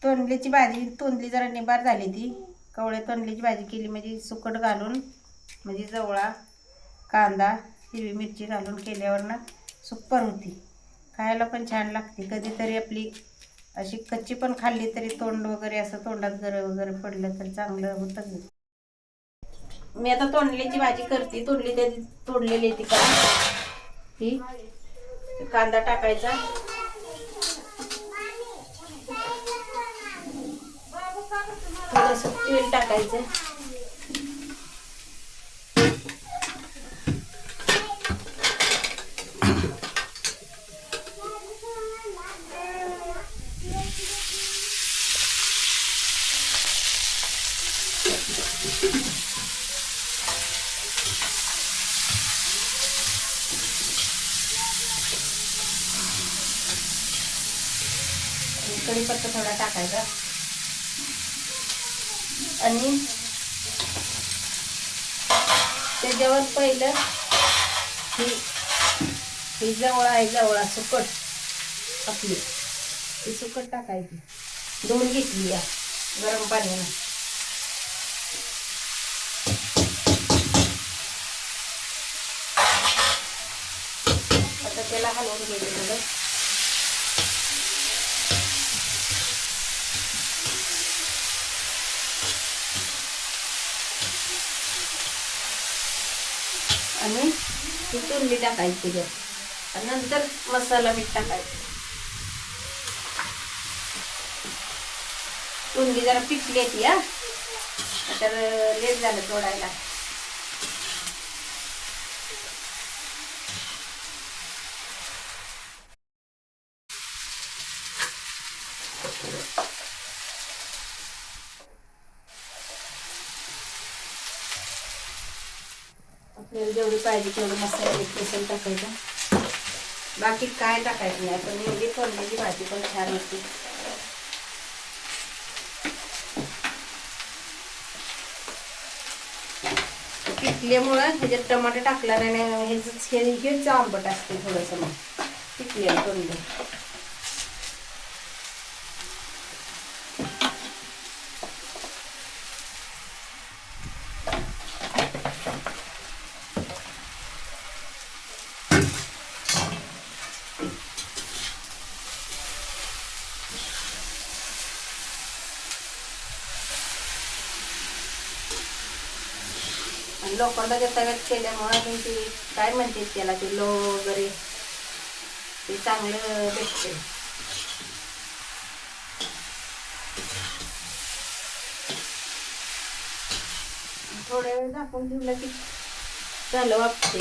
तोंडलीची भाजी, तोंडली जरा निबार झाली ती कवळे तोंडलीची भाजी केली म्हणजे सुकट घालून, म्हणजे जवळा कांदा हिरवी मिरची घालून केल्यावर ना सुपर होती, खायला पण छान लागते. कधीतरी आपली अशी कच्ची पण खाल्ली तरी तोंड वगैरे असं तोंडात गर वगैरे पडलं तर चांगलं होतं. मी आता तोंडलीची भाजी करते. तोंडली कधी तोडलेली ती का ही कांदा टाकायचा, थोडंसं तेल टाकायचं, कढीपत्ता थोडा टाकायचा आणि त्याच्यावर पहिलं ही जवळ आहे, जवळा सुकट आपली ही सुकट टाकायची, धुवून घेतली या गरम पाण्यानं. आता त्याला हलवून घ्यायचं थोडं. आणि ती तोंडली टाकायची त्याच्यात आणि नंतर मसाला मीठ टाकायचं. तोंडली जरा पिकली येते हा, तर लेट झालं तोडायला. आपल्याला जेवढी पाहिजे तेवढं मसाला पेस्ट टाकायचा, बाकी काय टाकायचं नाही. पण एवढी तोंडलीची भाजी पण छान होती. पिकल्यामुळं ह्याच्यात टमाटे टाकला नाही, हेच आंबट असते थोडंसं. मग पिकले तोंडली आणि लोखंडाच्या तव्यात केल्यामुळं ते काय म्हणते त्याला, ते लो वगैरे ते चांगलं भेटते. थोड्या वेळ झाकून ठेवलं की झालं वापते.